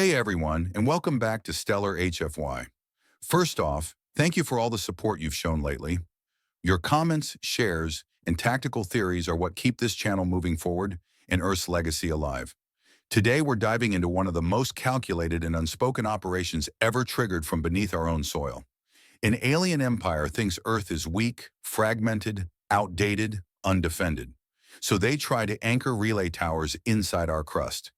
Hey everyone, and welcome back to Stellar HFY. First off, thank you for all the support you've shown lately. Your comments, shares, and tactical theories are what keep this channel moving forward and Earth's legacy alive. Today we're diving into one of the most calculated and unspoken operations ever triggered from beneath our own soil. An alien empire thinks Earth is weak, fragmented, outdated, undefended. So they try to anchor relay towers inside our crust.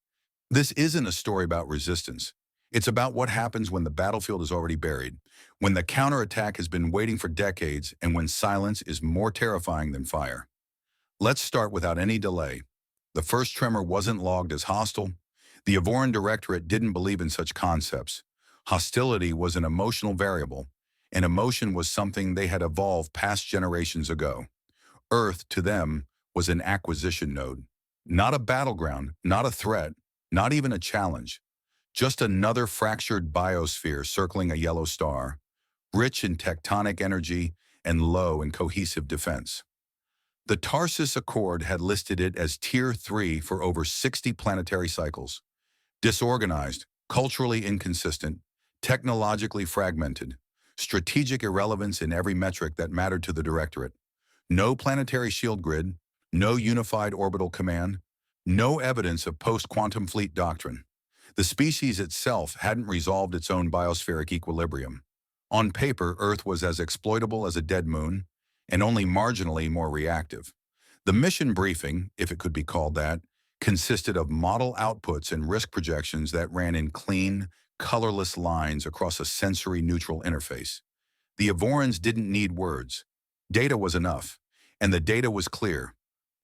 This isn't a story about resistance. It's about what happens when the battlefield is already buried, when the counterattack has been waiting for decades, and when silence is more terrifying than fire. Let's start without any delay. The first tremor wasn't logged as hostile. The Avoran Directorate didn't believe in such concepts. Hostility was an emotional variable, and emotion was something they had evolved past generations ago. Earth, to them, was an acquisition node. Not a battleground, not a threat, not even a challenge. Just another fractured biosphere circling a yellow star, rich in tectonic energy and low in cohesive defense. The Tarsus Accord had listed it as Tier 3 for over 60 planetary cycles. Disorganized, culturally inconsistent, technologically fragmented, strategic irrelevance in every metric that mattered to the Directorate. No planetary shield grid, no unified orbital command, no evidence of post-quantum fleet doctrine. The species itself hadn't resolved its own biospheric equilibrium. On paper, Earth was as exploitable as a dead moon, and only marginally more reactive. The mission briefing, if it could be called that, consisted of model outputs and risk projections that ran in clean, colorless lines across a sensory-neutral interface. The Avorans didn't need words. Data was enough, and the data was clear.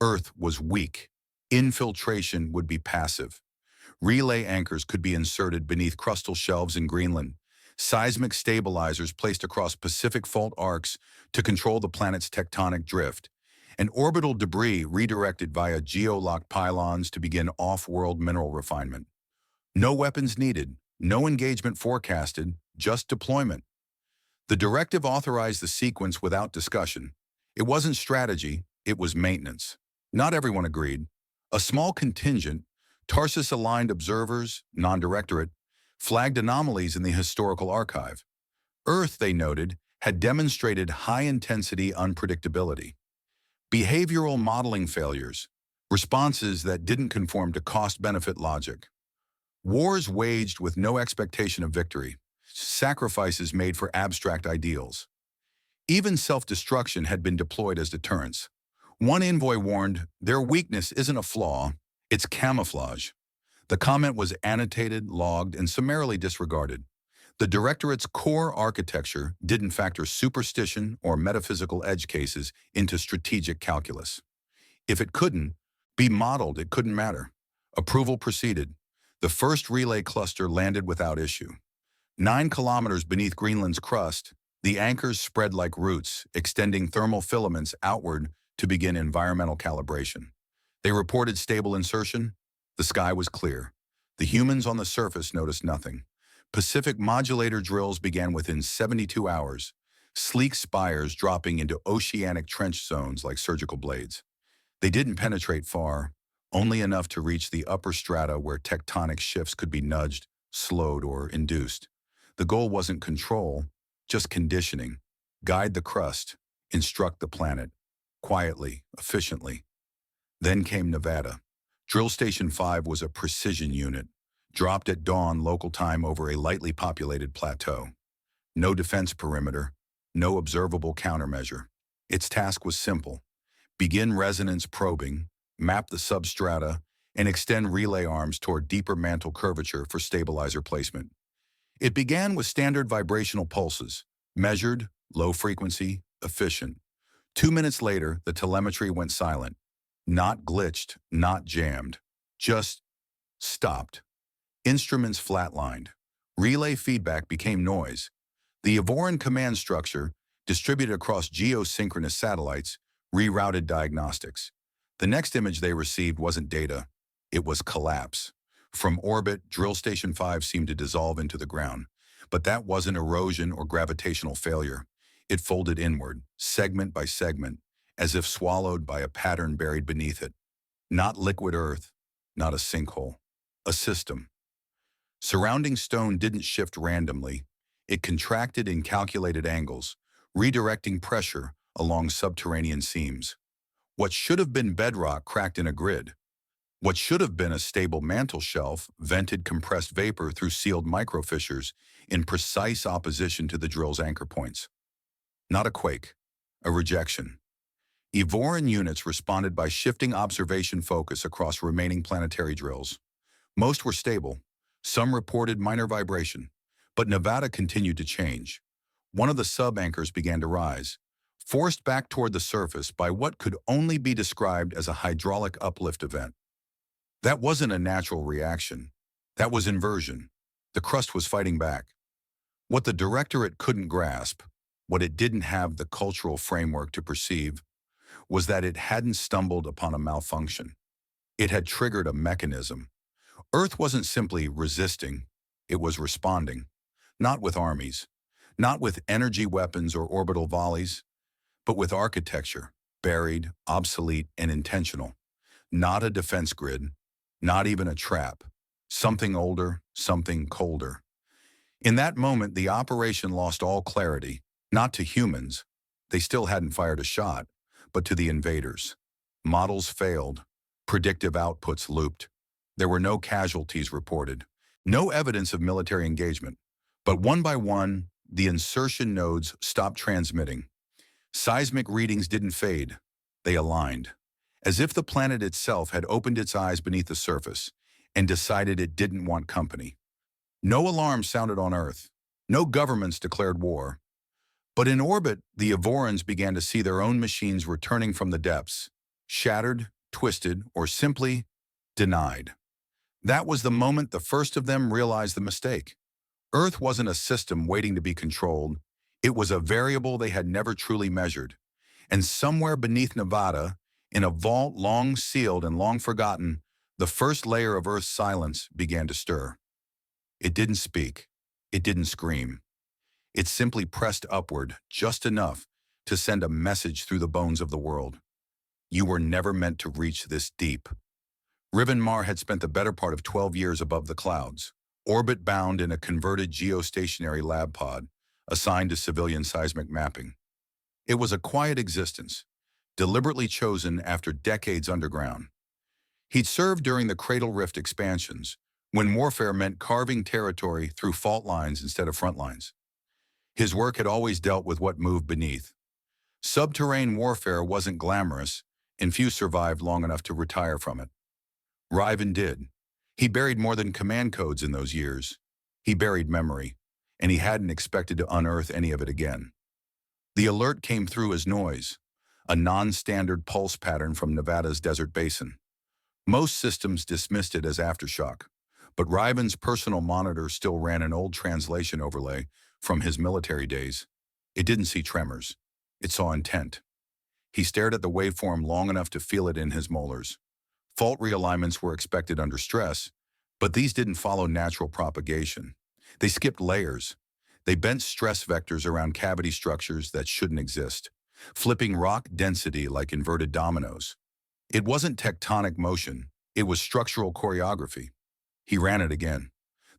Earth was weak. Infiltration would be passive. Relay anchors could be inserted beneath crustal shelves in Greenland, seismic stabilizers placed across Pacific fault arcs to control the planet's tectonic drift, and orbital debris redirected via geolocked pylons to begin off-world mineral refinement. No weapons needed, no engagement forecasted, just deployment. The directive authorized the sequence without discussion. It wasn't strategy, it was maintenance. Not everyone agreed. A small contingent, Tarsus-aligned observers, non-directorate, flagged anomalies in the historical archive. Earth, they noted, had demonstrated high-intensity unpredictability. Behavioral modeling failures, responses that didn't conform to cost-benefit logic. Wars waged with no expectation of victory, sacrifices made for abstract ideals. Even self-destruction had been deployed as deterrence. One envoy warned, "Their weakness isn't a flaw, it's camouflage." The comment was annotated, logged, and summarily disregarded. The Directorate's core architecture didn't factor superstition or metaphysical edge cases into strategic calculus. If it couldn't be modeled, it couldn't matter. Approval proceeded. The first relay cluster landed without issue. 9 kilometers beneath Greenland's crust, the anchors spread like roots, extending thermal filaments outward to begin environmental calibration. They reported stable insertion. The sky was clear. The humans on the surface noticed nothing. Pacific modulator drills began within 72 hours, sleek spires dropping into oceanic trench zones like surgical blades. They didn't penetrate far, only enough to reach the upper strata where tectonic shifts could be nudged, slowed, or induced. The goal wasn't control, just conditioning. Guide the crust, instruct the planet. Quietly, efficiently. Then came Nevada. Drill Station 5 was a precision unit, dropped at dawn local time over a lightly populated plateau. No defense perimeter, no observable countermeasure. Its task was simple. Begin resonance probing, map the substrata, and extend relay arms toward deeper mantle curvature for stabilizer placement. It began with standard vibrational pulses, measured, low frequency, efficient. 2 minutes later, the telemetry went silent. Not glitched, not jammed. Just stopped. Instruments flatlined. Relay feedback became noise. The Avoran command structure, distributed across geosynchronous satellites, rerouted diagnostics. The next image they received wasn't data. It was collapse. From orbit, Drill Station 5 seemed to dissolve into the ground. But that wasn't erosion or gravitational failure. It folded inward, segment by segment, as if swallowed by a pattern buried beneath it. Not liquid earth, not a sinkhole. A system. Surrounding stone didn't shift randomly. It contracted in calculated angles, redirecting pressure along subterranean seams. What should have been bedrock cracked in a grid. What should have been a stable mantle shelf vented compressed vapor through sealed microfissures in precise opposition to the drill's anchor points. Not a quake, a rejection. Evoran units responded by shifting observation focus across remaining planetary drills. Most were stable. Some reported minor vibration. But Nevada continued to change. One of the sub-anchors began to rise, forced back toward the surface by what could only be described as a hydraulic uplift event. That wasn't a natural reaction. That was inversion. The crust was fighting back. What the directorate couldn't grasp, what it didn't have the cultural framework to perceive, was that it hadn't stumbled upon a malfunction. It had triggered a mechanism. Earth wasn't simply resisting, it was responding. Not with armies, not with energy weapons or orbital volleys, but with architecture, buried, obsolete, and intentional. Not a defense grid, not even a trap. Something older, something colder. In that moment, the operation lost all clarity, not to humans. They still hadn't fired a shot, but to the invaders. Models failed. Predictive outputs looped. There were no casualties reported. No evidence of military engagement. But one by one, the insertion nodes stopped transmitting. Seismic readings didn't fade. They aligned. As if the planet itself had opened its eyes beneath the surface and decided it didn't want company. No alarm sounded on Earth. No governments declared war. But in orbit, the Evorans began to see their own machines returning from the depths, shattered, twisted, or simply denied. That was the moment the first of them realized the mistake. Earth wasn't a system waiting to be controlled. It was a variable they had never truly measured. And somewhere beneath Nevada, in a vault long sealed and long forgotten, the first layer of Earth's silence began to stir. It didn't speak. It didn't scream. It simply pressed upward just enough to send a message through the bones of the world. You were never meant to reach this deep. Riven Mar had spent the better part of 12 years above the clouds, orbit-bound in a converted geostationary lab pod assigned to civilian seismic mapping. It was a quiet existence, deliberately chosen after decades underground. He'd served during the Cradle Rift expansions, when warfare meant carving territory through fault lines instead of front lines. His work had always dealt with what moved beneath. Subterranean warfare wasn't glamorous, and few survived long enough to retire from it. Riven did. He buried more than command codes in those years. He buried memory, and he hadn't expected to unearth any of it again. The alert came through as noise, a non-standard pulse pattern from Nevada's desert basin. Most systems dismissed it as aftershock, but Riven's personal monitor still ran an old translation overlay from his military days. It didn't see tremors. It saw intent. He stared at the waveform long enough to feel it in his molars. Fault realignments were expected under stress, but these didn't follow natural propagation. They skipped layers. They bent stress vectors around cavity structures that shouldn't exist, flipping rock density like inverted dominoes. It wasn't tectonic motion. It was structural choreography. He ran it again.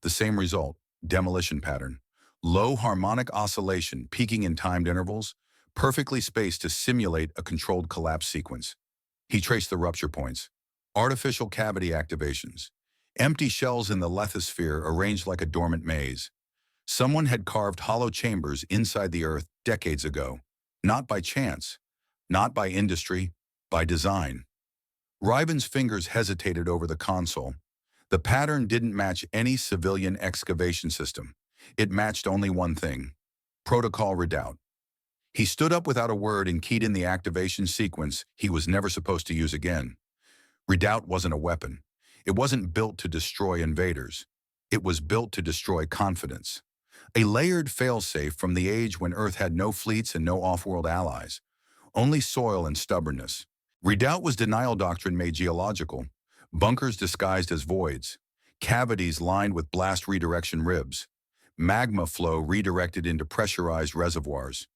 The same result, demolition pattern. Low harmonic oscillation peaking in timed intervals, perfectly spaced to simulate a controlled collapse sequence. He traced the rupture points. Artificial cavity activations. Empty shells in the lithosphere arranged like a dormant maze. Someone had carved hollow chambers inside the Earth decades ago. Not by chance. Not by industry. By design. Riven's fingers hesitated over the console. The pattern didn't match any civilian excavation system. It matched only one thing. Protocol Redoubt. He stood up without a word and keyed in the activation sequence he was never supposed to use again. Redoubt wasn't a weapon. It wasn't built to destroy invaders. It was built to destroy confidence. A layered failsafe from the age when Earth had no fleets and no off-world allies. Only soil and stubbornness. Redoubt was denial doctrine made geological. Bunkers disguised as voids. Cavities lined with blast redirection ribs. Magma flow redirected into pressurized reservoirs.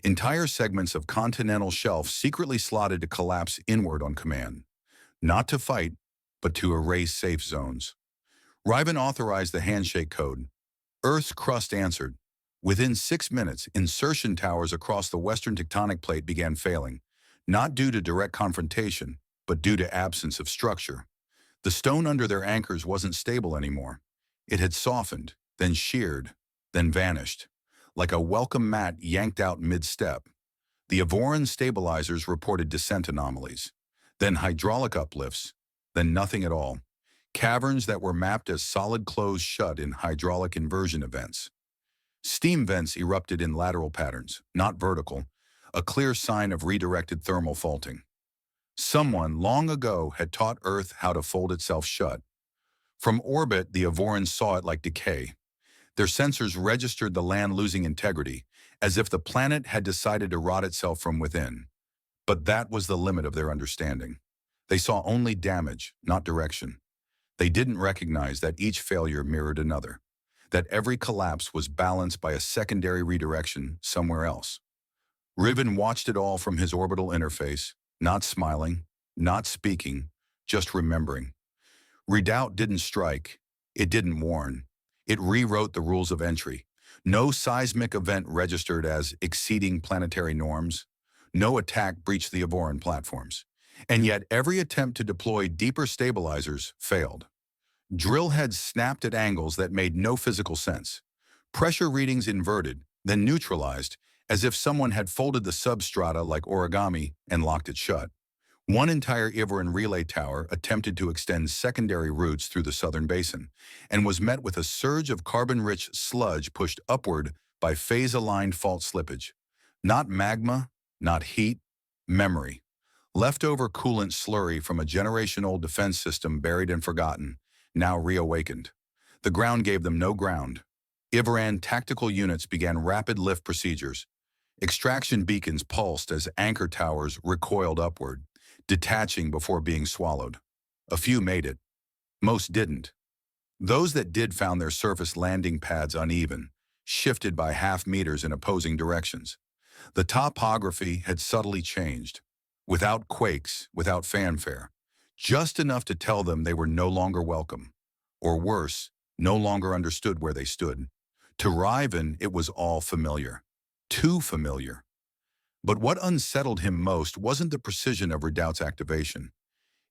Entire segments of continental shelf secretly slotted to collapse inward on command. Not to fight, but to erase safe zones. Riven authorized the handshake code. Earth's crust answered. Within 6 minutes, insertion towers across the western tectonic plate began failing, not due to direct confrontation, but due to absence of structure. The stone under their anchors wasn't stable anymore. It had softened, then sheared, then vanished, like a welcome mat yanked out mid-step. The Avoran stabilizers reported descent anomalies, then hydraulic uplifts, then nothing at all. Caverns that were mapped as solid closed shut in hydraulic inversion events. Steam vents erupted in lateral patterns, not vertical, a clear sign of redirected thermal faulting. Someone long ago had taught Earth how to fold itself shut. From orbit, the Avorans saw it like decay. Their sensors registered the land losing integrity, as if the planet had decided to rot itself from within. But that was the limit of their understanding. They saw only damage, not direction. They didn't recognize that each failure mirrored another, that every collapse was balanced by a secondary redirection somewhere else. Riven watched it all from his orbital interface, not smiling, not speaking, just remembering. Redoubt didn't strike. It didn't warn. It rewrote the rules of entry. No seismic event registered as exceeding planetary norms. No attack breached the Avoran platforms. And yet every attempt to deploy deeper stabilizers failed. Drill heads snapped at angles that made no physical sense. Pressure readings inverted, then neutralized, as if someone had folded the substrata like origami and locked it shut. One entire Avoran relay tower attempted to extend secondary routes through the southern basin, and was met with a surge of carbon-rich sludge pushed upward by phase-aligned fault slippage. Not magma, not heat, memory. Leftover coolant slurry from a generation-old defense system buried and forgotten, now reawakened. The ground gave them no ground. Avoran tactical units began rapid lift procedures. Extraction beacons pulsed as anchor towers recoiled upward, detaching before being swallowed. A few made it. Most didn't. Those that did found their surface landing pads uneven, shifted by half meters in opposing directions. The topography had subtly changed, without quakes, without fanfare, just enough to tell them they were no longer welcome, or worse, no longer understood where they stood. To Riven, it was all familiar. Too familiar. But what unsettled him most wasn't the precision of Redoubt's activation.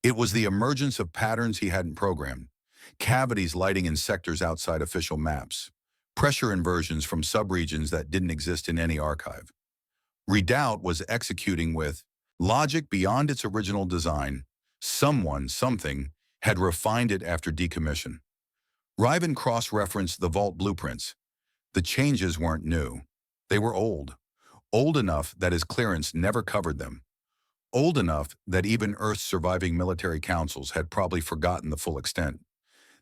It was the emergence of patterns he hadn't programmed, cavities lighting in sectors outside official maps, pressure inversions from subregions that didn't exist in any archive. Redoubt was executing with logic beyond its original design. Someone, something, had refined it after decommission. Riven cross-referenced the vault blueprints. The changes weren't new. They were old. Old enough that his clearance never covered them. Old enough that even Earth's surviving military councils had probably forgotten the full extent.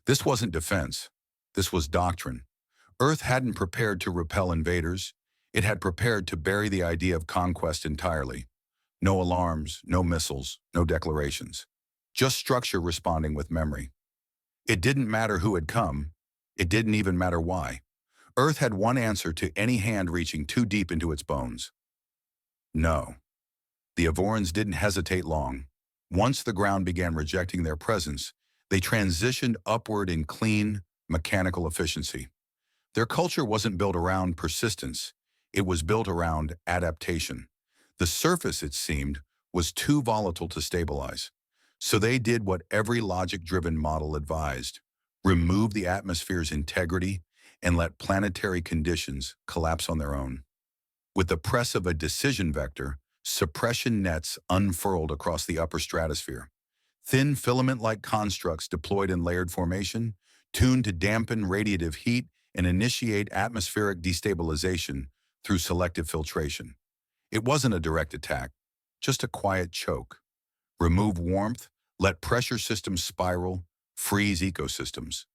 This wasn't defense. This was doctrine. Earth hadn't prepared to repel invaders. It had prepared to bury the idea of conquest entirely. No alarms, no missiles, no declarations. Just structure responding with memory. It didn't matter who had come. It didn't even matter why. Earth had one answer to any hand reaching too deep into its bones. No. The Avorans didn't hesitate long. Once the ground began rejecting their presence, they transitioned upward in clean, mechanical efficiency. Their culture wasn't built around persistence. It was built around adaptation. The surface, it seemed, was too volatile to stabilize. So they did what every logic-driven model advised: remove the atmosphere's integrity and let planetary conditions collapse on their own. With the press of a decision vector, suppression nets unfurled across the upper stratosphere. Thin filament-like constructs deployed in layered formation, tuned to dampen radiative heat and initiate atmospheric destabilization through selective filtration. It wasn't a direct attack, just a quiet choke. Remove warmth, let pressure systems spiral, freeze ecosystems.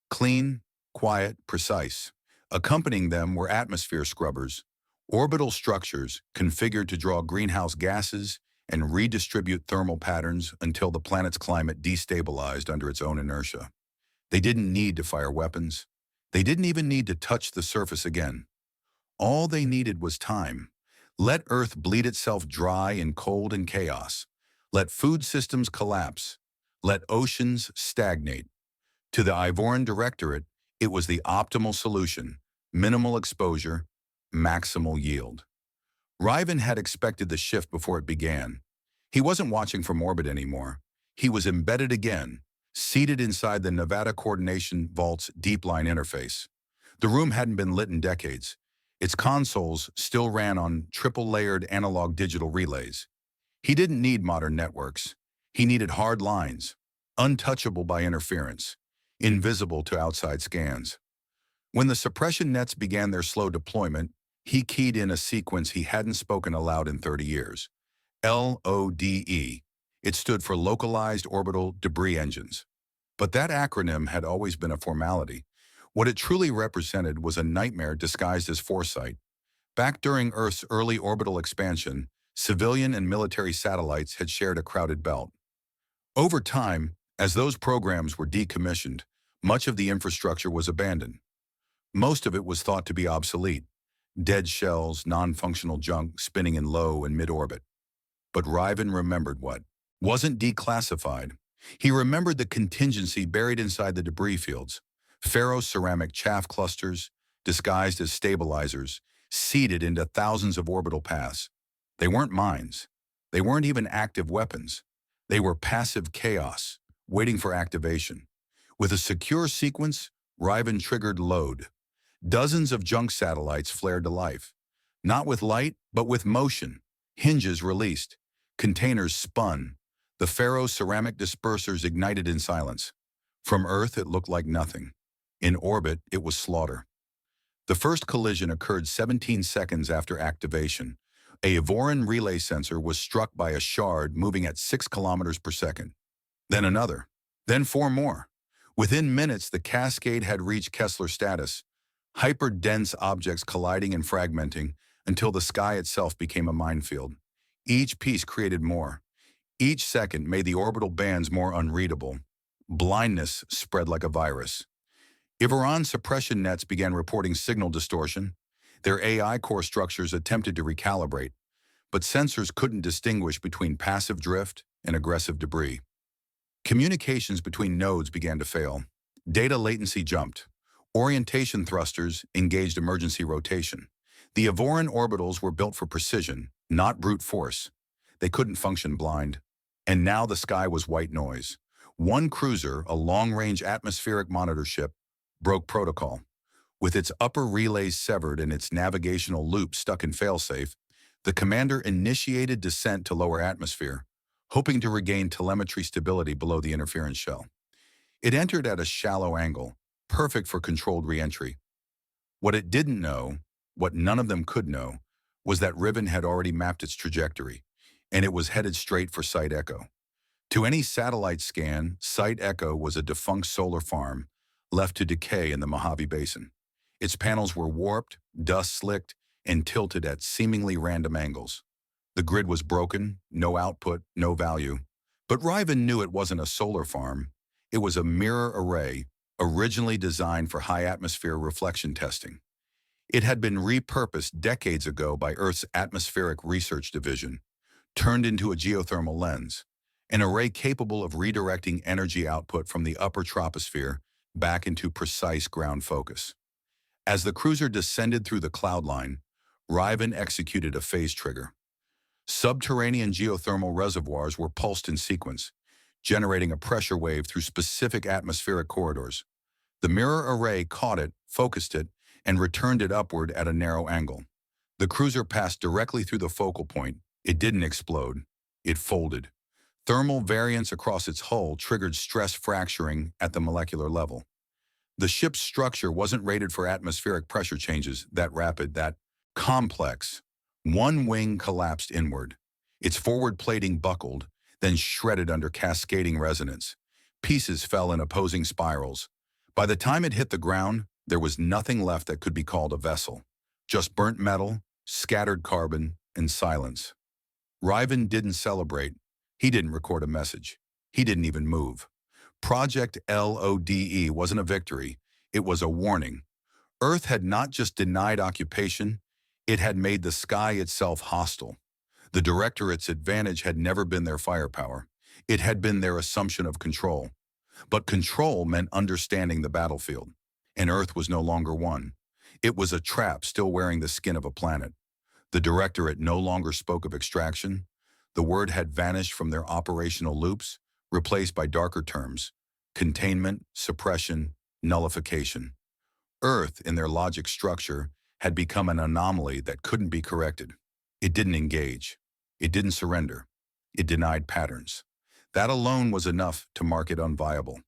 Clean, quiet, precise. Accompanying them were atmosphere scrubbers, orbital structures configured to draw greenhouse gases and redistribute thermal patterns until the planet's climate destabilized under its own inertia. They didn't need to fire weapons. They didn't even need to touch the surface again. All they needed was time. Let Earth bleed itself dry in cold and chaos. Let food systems collapse. Let oceans stagnate. To the Ivorian Directorate, it was the optimal solution: minimal exposure, maximal yield. Riven had expected the shift before it began. He wasn't watching from orbit anymore. He was embedded again, seated inside the Nevada Coordination Vault's deep line interface. The room hadn't been lit in decades. Its consoles still ran on triple-layered analog digital relays. He didn't need modern networks. He needed hard lines, untouchable by interference, invisible to outside scans. When the suppression nets began their slow deployment, he keyed in a sequence he hadn't spoken aloud in 30 years. LODE. It stood for Localized Orbital Debris Engines. But that acronym had always been a formality. What it truly represented was a nightmare disguised as foresight. Back during Earth's early orbital expansion, civilian and military satellites had shared a crowded belt. Over time, as those programs were decommissioned, much of the infrastructure was abandoned. Most of it was thought to be obsolete: dead shells, non-functional junk spinning in low and mid-orbit. But Riven remembered what wasn't declassified. He remembered the contingency buried inside the debris fields: ferroceramic chaff clusters, disguised as stabilizers, seeded into thousands of orbital paths. They weren't mines. They weren't even active weapons. They were passive chaos, waiting for activation. With a secure sequence, Riven triggered load. Dozens of junk satellites flared to life. Not with light, but with motion. Hinges released. Containers spun. The ferroceramic dispersers ignited in silence. From Earth, it looked like nothing. In orbit, it was slaughter. The first collision occurred 17 seconds after activation. A Ivorian relay sensor was struck by a shard moving at 6 kilometers per second. Then another. Then 4 more. Within minutes, the cascade had reached Kessler status, hyper-dense objects colliding and fragmenting until the sky itself became a minefield. Each piece created more. Each second made the orbital bands more unreadable. Blindness spread like a virus. Ivorian suppression nets began reporting signal distortion. Their AI core structures attempted to recalibrate, but sensors couldn't distinguish between passive drift and aggressive debris. Communications between nodes began to fail. Data latency jumped. Orientation thrusters engaged emergency rotation. The Ivorian orbitals were built for precision, not brute force. They couldn't function blind. And now the sky was white noise. One cruiser, a long-range atmospheric monitor ship, broke protocol. With its upper relays severed and its navigational loop stuck in failsafe, the commander initiated descent to lower atmosphere, hoping to regain telemetry stability below the interference shell. It entered at a shallow angle, perfect for controlled re-entry. What it didn't know, what none of them could know, was that Riven had already mapped its trajectory, and it was headed straight for Site Echo. To any satellite scan, Site Echo was a defunct solar farm left to decay in the Mojave Basin. Its panels were warped, dust-slicked, and tilted at seemingly random angles. The grid was broken, no output, no value. But Riven knew it wasn't a solar farm. It was a mirror array, originally designed for high-atmosphere reflection testing. It had been repurposed decades ago by Earth's Atmospheric Research Division, turned into a geothermal lens, an array capable of redirecting energy output from the upper troposphere back into precise ground focus. As the cruiser descended through the cloud line, Riven executed a phase trigger. Subterranean geothermal reservoirs were pulsed in sequence, generating a pressure wave through specific atmospheric corridors. The mirror array caught it, focused it, and returned it upward at a narrow angle. The cruiser passed directly through the focal point. It didn't explode. It folded. Thermal variance across its hull triggered stress fracturing at the molecular level. The ship's structure wasn't rated for atmospheric pressure changes that rapid, that complex. One wing collapsed inward. Its forward plating buckled, then shredded under cascading resonance. Pieces fell in opposing spirals. By the time it hit the ground, there was nothing left that could be called a vessel. Just burnt metal, scattered carbon, and silence. Riven didn't celebrate. He didn't record a message. He didn't even move. Project LODE wasn't a victory. It was a warning. Earth had not just denied occupation, it had made the sky itself hostile. The Directorate's advantage had never been their firepower. It had been their assumption of control. But control meant understanding the battlefield, and Earth was no longer one. It was a trap still wearing the skin of a planet. The directorate no longer spoke of extraction. The word had vanished from their operational loops, replaced by darker terms: containment, suppression, nullification. Earth, in their logic structure, had become an anomaly that couldn't be corrected. It didn't engage. It didn't surrender. It denied patterns. That alone was enough to mark it unviable.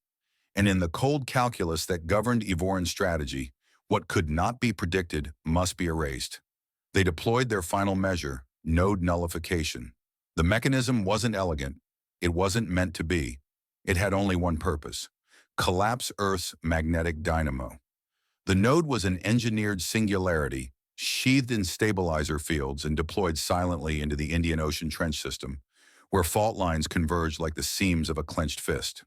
And in the cold calculus that governed Evoran's strategy, what could not be predicted must be erased. They deployed their final measure, node nullification. The mechanism wasn't elegant. It wasn't meant to be. It had only one purpose: collapse Earth's magnetic dynamo. The node was an engineered singularity, sheathed in stabilizer fields and deployed silently into the Indian Ocean trench system, where fault lines converged like the seams of a clenched fist.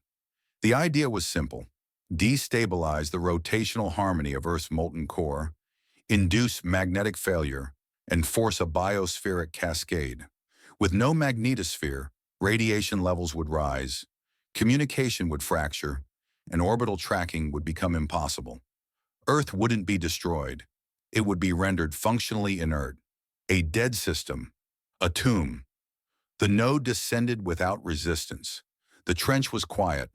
The idea was simple: destabilize the rotational harmony of Earth's molten core, induce magnetic failure, and force a biospheric cascade. With no magnetosphere, radiation levels would rise, communication would fracture, and orbital tracking would become impossible. Earth wouldn't be destroyed. It would be rendered functionally inert, a dead system, a tomb. The node descended without resistance. The trench was quiet.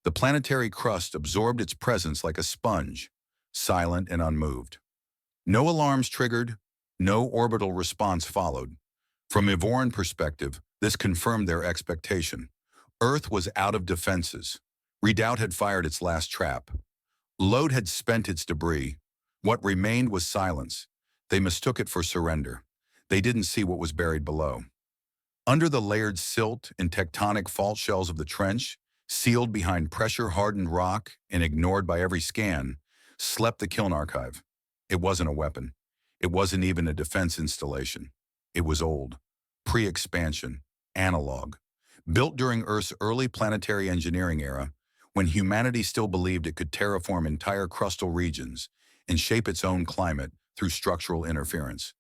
The planetary crust absorbed its presence like a sponge, silent and unmoved. No alarms triggered, no orbital response followed. From Evoran perspective, this confirmed their expectation. Earth was out of defenses. Redoubt had fired its last trap. Load had spent its debris. What remained was silence. They mistook it for surrender. They didn't see what was buried below. Under the layered silt and tectonic fault shells of the trench, sealed behind pressure-hardened rock and ignored by every scan, slept the kiln archive. It wasn't a weapon. It wasn't even a defense installation. It was old, pre-expansion, analog, built during Earth's early planetary engineering era, when humanity still believed it could terraform entire crustal regions and shape its own climate through structural interference.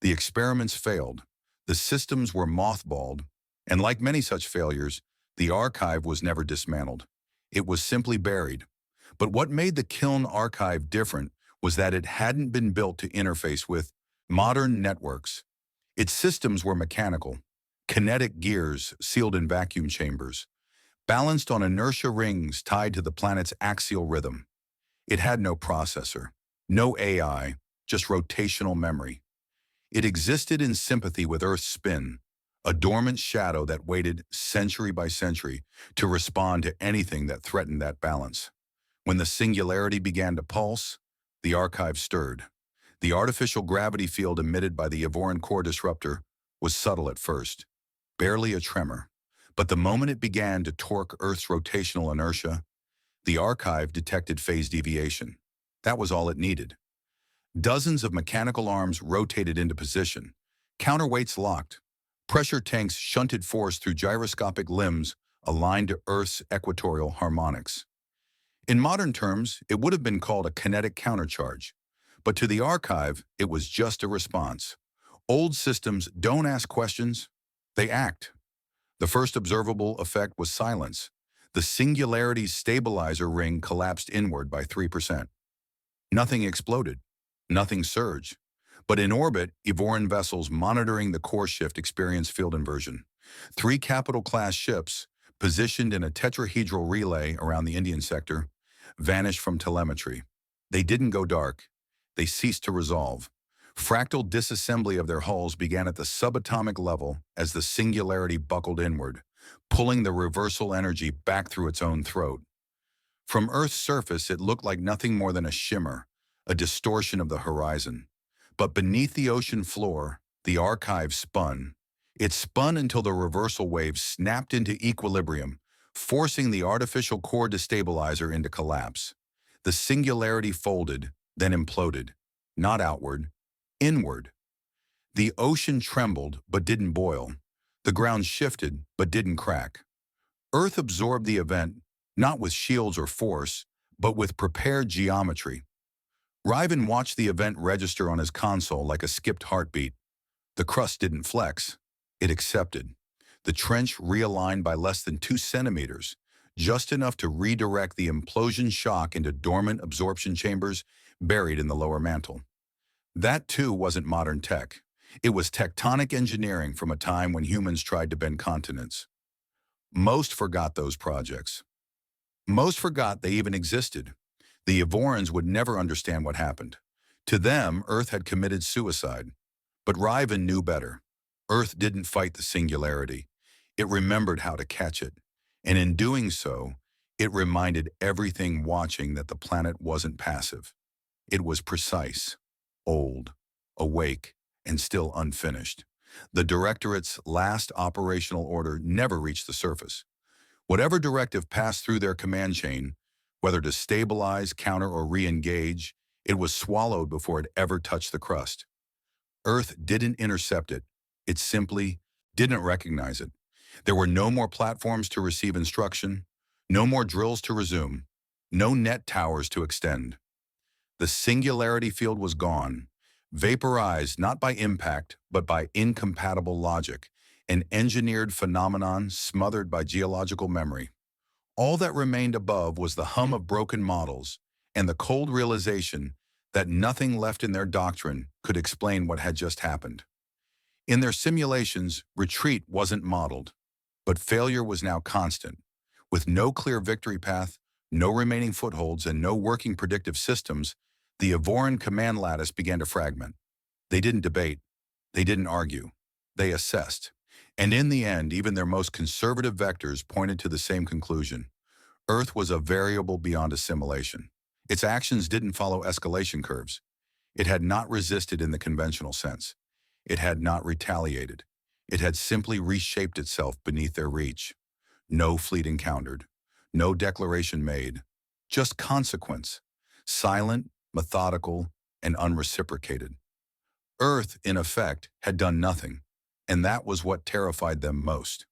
The experiments failed. The systems were mothballed, and like many such failures, the archive was never dismantled. It was simply buried. But what made the kiln archive different was that it hadn't been built to interface with modern networks. Its systems were mechanical, kinetic gears sealed in vacuum chambers, balanced on inertia rings tied to the planet's axial rhythm. It had no processor, no AI, just rotational memory. It existed in sympathy with Earth's spin, a dormant shadow that waited century by century to respond to anything that threatened that balance. When the singularity began to pulse, the archive stirred. The artificial gravity field emitted by the Evoran core disruptor was subtle at first, barely a tremor. But the moment it began to torque Earth's rotational inertia, the archive detected phase deviation. That was all it needed. Dozens of mechanical arms rotated into position, counterweights locked, pressure tanks shunted force through gyroscopic limbs aligned to Earth's equatorial harmonics. In modern terms, it would have been called a kinetic countercharge, but to the archive, it was just a response. Old systems don't ask questions, they act. The first observable effect was silence. The singularity's stabilizer ring collapsed inward by 3%. Nothing exploded. Nothing surged. But in orbit, Evoran vessels monitoring the core shift experienced field inversion. 3 capital-class ships, positioned in a tetrahedral relay around the Indian sector, vanished from telemetry. They didn't go dark. They ceased to resolve. Fractal disassembly of their hulls began at the subatomic level as the singularity buckled inward, pulling the reversal energy back through its own throat. From Earth's surface, it looked like nothing more than a shimmer, a distortion of the horizon. But beneath the ocean floor, the archive spun. It spun until the reversal waves snapped into equilibrium, forcing the artificial core destabilizer into collapse. The singularity folded, then imploded, not outward, inward. The ocean trembled but didn't boil. The ground shifted but didn't crack. Earth absorbed the event, not with shields or force, but with prepared geometry. Riven watched the event register on his console like a skipped heartbeat. The crust didn't flex. It accepted. The trench realigned by less than 2 centimeters. just enough to redirect the implosion shock into dormant absorption chambers buried in the lower mantle. That too wasn't modern tech. It was tectonic engineering from a time when humans tried to bend continents. Most forgot those projects. Most forgot they even existed. The Evorans would never understand what happened. To them, Earth had committed suicide. But Riven knew better. Earth didn't fight the singularity. It remembered how to catch it. And in doing so, it reminded everything watching that the planet wasn't passive. It was precise, old, awake, and still unfinished. The Directorate's last operational order never reached the surface. Whatever directive passed through their command chain, whether to stabilize, counter, or re-engage, it was swallowed before it ever touched the crust. Earth didn't intercept it. It simply didn't recognize it. There were no more platforms to receive instruction, no more drills to resume, no net towers to extend. The singularity field was gone, vaporized not by impact, but by incompatible logic, an engineered phenomenon smothered by geological memory. All that remained above was the hum of broken models and the cold realization that nothing left in their doctrine could explain what had just happened. In their simulations, retreat wasn't modeled, but failure was now constant. With no clear victory path, no remaining footholds, and no working predictive systems, the Evoran command lattice began to fragment. They didn't debate. They didn't argue. They assessed. And in the end, even their most conservative vectors pointed to the same conclusion. Earth was a variable beyond assimilation. Its actions didn't follow escalation curves. It had not resisted in the conventional sense. It had not retaliated. It had simply reshaped itself beneath their reach. No fleet encountered. No declaration made. Just consequence. Silent, methodical, and unreciprocated. Earth, in effect, had done nothing, and that was what terrified them most.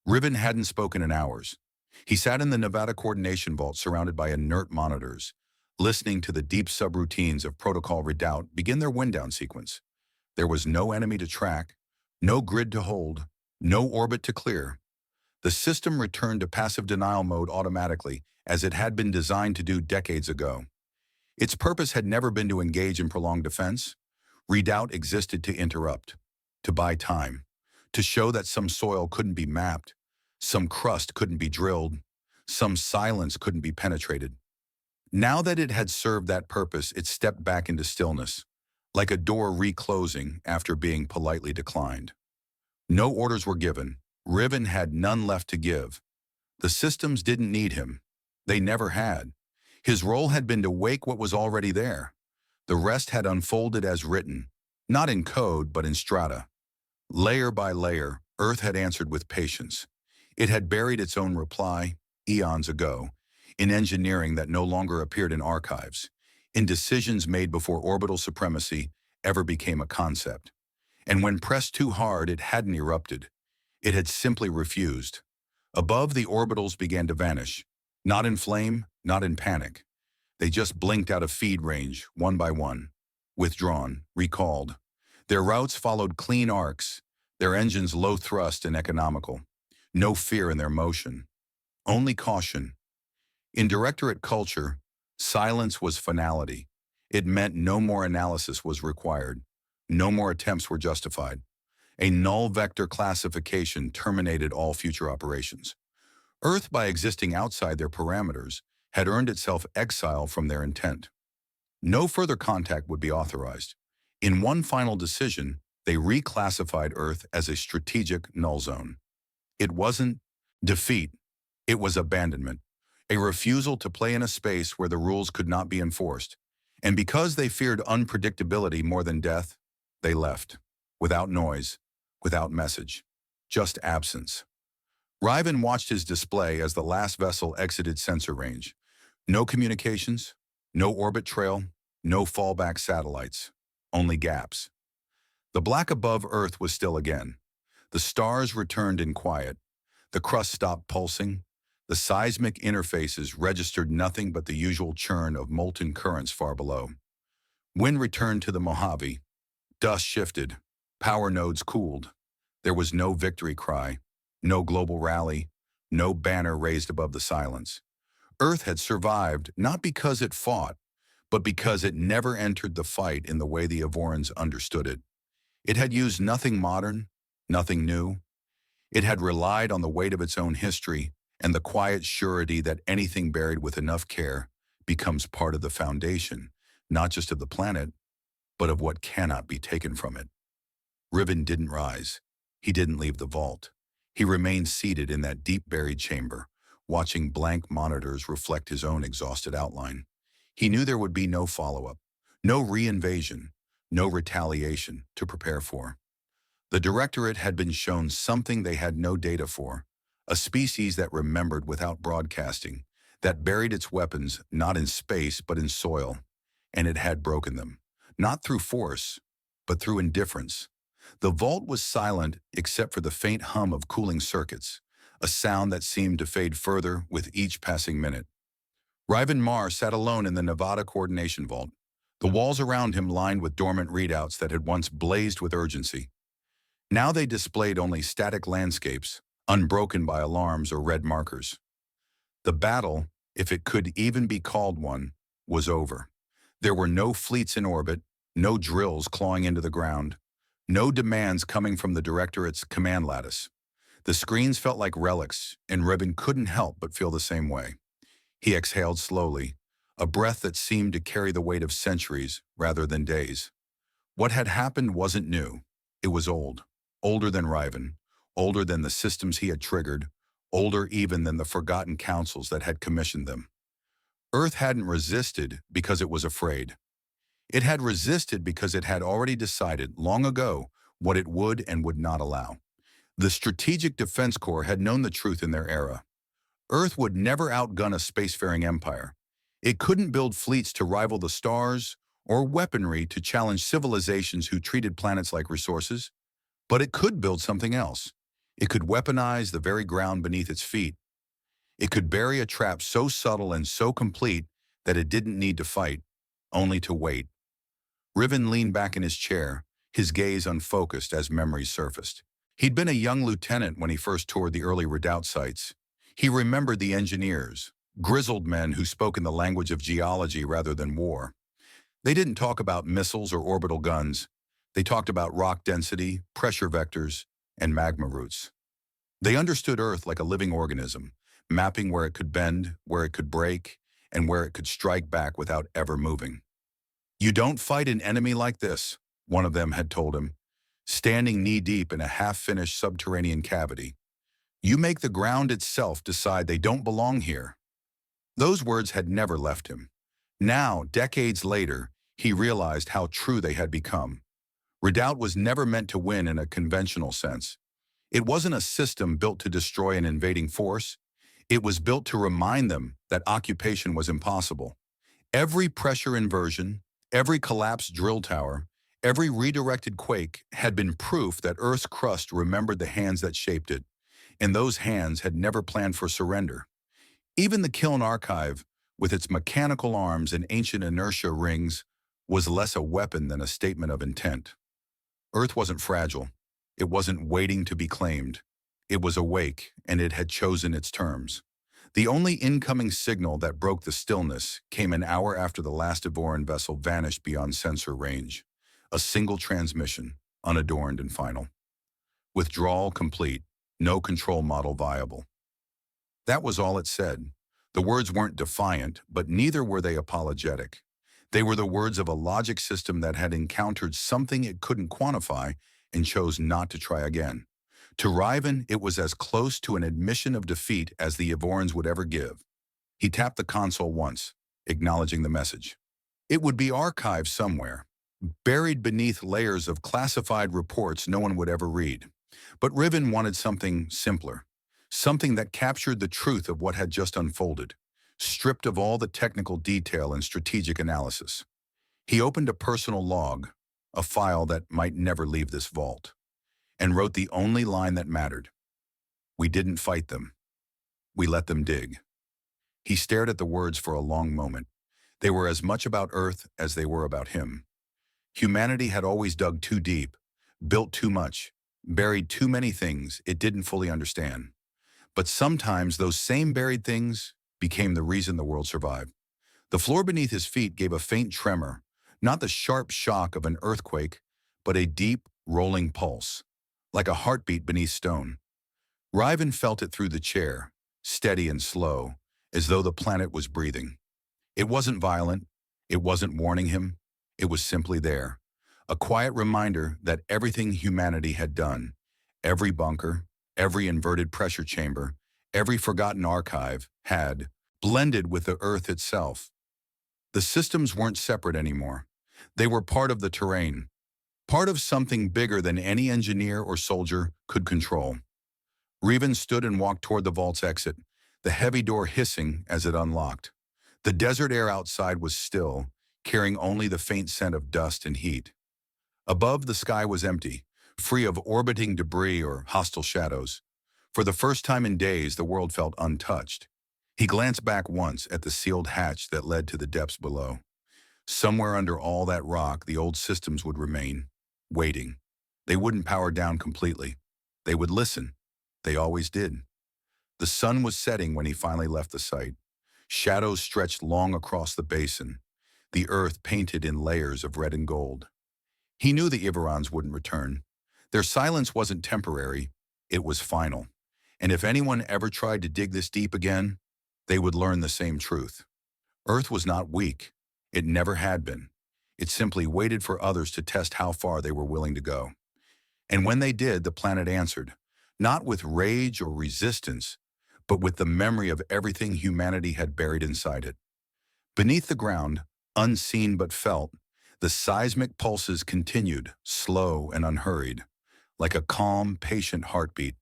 Riven hadn't spoken in hours. He sat in the Nevada coordination vault surrounded by inert monitors, listening to the deep subroutines of Protocol Redoubt begin their wind-down sequence. There was no enemy to track, no grid to hold, no orbit to clear. The system returned to passive denial mode automatically, as it had been designed to do decades ago. Its purpose had never been to engage in prolonged defense. Redoubt existed to interrupt, to buy time, to show that some soil couldn't be mapped, some crust couldn't be drilled, some silence couldn't be penetrated. Now that it had served that purpose, it stepped back into stillness, like a door reclosing after being politely declined. No orders were given. Riven had none left to give. The systems didn't need him. They never had. His role had been to wake what was already there. The rest had unfolded as written, not in code, but in strata. Layer by layer, Earth had answered with patience. It had buried its own reply, eons ago, in engineering that no longer appeared in archives, in decisions made before orbital supremacy ever became a concept. And when pressed too hard, it hadn't erupted. It had simply refused. Above, the orbitals began to vanish, not in flame, not in panic. They just blinked out of feed range, one by one, withdrawn, recalled. Their routes followed clean arcs, their engines low thrust and economical. No fear in their motion, only caution. In Directorate culture, silence was finality. It meant no more analysis was required. No more attempts were justified. A null vector classification terminated all future operations. Earth, by existing outside their parameters, had earned itself exile from their intent. No further contact would be authorized. In one final decision, they reclassified Earth as a strategic null zone. It wasn't defeat, it was abandonment, a refusal to play in a space where the rules could not be enforced. And because they feared unpredictability more than death, they left, without noise, without message, just absence. Riven watched his display as the last vessel exited sensor range. No communications, no orbit trail, no fallback satellites, only gaps. The black above Earth was still again. The stars returned in quiet. The crust stopped pulsing. The seismic interfaces registered nothing but the usual churn of molten currents far below. Wind returned to the Mojave. Dust shifted. Power nodes cooled. There was no victory cry, no global rally, no banner raised above the silence. Earth had survived not because it fought, but because it never entered the fight in the way the Avorans understood it. It had used nothing modern, nothing new. It had relied on the weight of its own history and the quiet surety that anything buried with enough care becomes part of the foundation, not just of the planet, but of what cannot be taken from it. Riven didn't rise. He didn't leave the vault. He remained seated in that deep buried chamber, watching blank monitors reflect his own exhausted outline. He knew there would be no follow-up, no reinvasion, no retaliation to prepare for. The Directorate had been shown something they had no data for, a species that remembered without broadcasting, that buried its weapons not in space but in soil, and it had broken them, not through force, but through indifference. The vault was silent except for the faint hum of cooling circuits, a sound that seemed to fade further with each passing minute. Riven Mar sat alone in the Nevada Coordination Vault, the walls around him lined with dormant readouts that had once blazed with urgency. Now they displayed only static landscapes, unbroken by alarms or red markers. The battle, if it could even be called one, was over. There were no fleets in orbit, no drills clawing into the ground, no demands coming from the Directorate's command lattice. The screens felt like relics, and Riven couldn't help but feel the same way. He exhaled slowly, a breath that seemed to carry the weight of centuries rather than days. What had happened wasn't new. It was old. Older than Riven, older than the systems he had triggered, older even than the forgotten councils that had commissioned them. Earth hadn't resisted because it was afraid. It had resisted because it had already decided long ago what it would and would not allow. The Strategic Defense Corps had known the truth in their era. Earth would never outgun a spacefaring empire. It couldn't build fleets to rival the stars or weaponry to challenge civilizations who treated planets like resources. But it could build something else. It could weaponize the very ground beneath its feet. It could bury a trap so subtle and so complete that it didn't need to fight, only to wait. Riven leaned back in his chair, his gaze unfocused as memories surfaced. He'd been a young lieutenant when he first toured the early redoubt sites. He remembered the engineers, grizzled men who spoke in the language of geology rather than war. They didn't talk about missiles or orbital guns. They talked about rock density, pressure vectors, and magma routes. They understood Earth like a living organism, mapping where it could bend, where it could break, and where it could strike back without ever moving. "You don't fight an enemy like this," one of them had told him, standing knee-deep in a half-finished subterranean cavity. "You make the ground itself decide they don't belong here." Those words had never left him. Now, decades later, he realized how true they had become. Redoubt was never meant to win in a conventional sense. It wasn't a system built to destroy an invading force. It was built to remind them that occupation was impossible. Every pressure inversion, every collapsed drill tower, every redirected quake had been proof that Earth's crust remembered the hands that shaped it, and those hands had never planned for surrender. Even the Kiln Archive, with its mechanical arms and ancient inertia rings, was less a weapon than a statement of intent. Earth wasn't fragile. It wasn't waiting to be claimed. It was awake, and it had chosen its terms. The only incoming signal that broke the stillness came an hour after the last Avoran vessel vanished beyond sensor range. A single transmission, unadorned and final. Withdrawal complete, no control model viable. That was all it said. The words weren't defiant, but neither were they apologetic. They were the words of a logic system that had encountered something it couldn't quantify and chose not to try again. To Riven, it was as close to an admission of defeat as the Avorans would ever give. He tapped the console once, acknowledging the message. It would be archived somewhere, buried beneath layers of classified reports no one would ever read. But Riven wanted something simpler, something that captured the truth of what had just unfolded, stripped of all the technical detail and strategic analysis. He opened a personal log, a file that might never leave this vault, and wrote the only line that mattered. "We didn't fight them. We let them dig." He stared at the words for a long moment. They were as much about Earth as they were about him. Humanity had always dug too deep, built too much, buried too many things it didn't fully understand. But sometimes those same buried things became the reason the world survived. The floor beneath his feet gave a faint tremor, not the sharp shock of an earthquake, but a deep, rolling pulse, like a heartbeat beneath stone. Ryvan felt it through the chair, steady and slow, as though the planet was breathing. It wasn't violent, it wasn't warning him, it was simply there. A quiet reminder that everything humanity had done, every bunker, every inverted pressure chamber, every forgotten archive, had blended with the Earth itself. The systems weren't separate anymore. They were part of the terrain, part of something bigger than any engineer or soldier could control. Revan stood and walked toward the vault's exit, the heavy door hissing as it unlocked. The desert air outside was still, carrying only the faint scent of dust and heat. Above, the sky was empty, free of orbiting debris or hostile shadows. For the first time in days, the world felt untouched. He glanced back once at the sealed hatch that led to the depths below. Somewhere under all that rock, the old systems would remain, waiting. They wouldn't power down completely. They would listen. They always did. The sun was setting when he finally left the site. Shadows stretched long across the basin, the earth painted in layers of red and gold. He knew the Iverons wouldn't return. Their silence wasn't temporary, it was final. And if anyone ever tried to dig this deep again, they would learn the same truth. Earth was not weak. It never had been. It simply waited for others to test how far they were willing to go. And when they did, the planet answered, not with rage or resistance, but with the memory of everything humanity had buried inside it. Beneath the ground, unseen but felt, the seismic pulses continued, slow and unhurried, like a calm, patient heartbeat.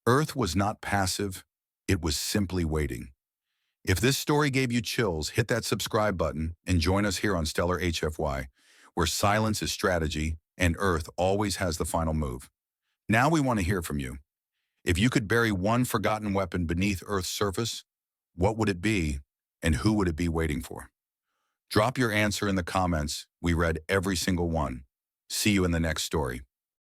Earth was not passive, it was simply waiting. If this story gave you chills, hit that subscribe button and join us here on Stellar HFY, where silence is strategy and Earth always has the final move. Now we want to hear from you. If you could bury one forgotten weapon beneath Earth's surface, what would it be and who would it be waiting for? Drop your answer in the comments. We read every single one. See you in the next story.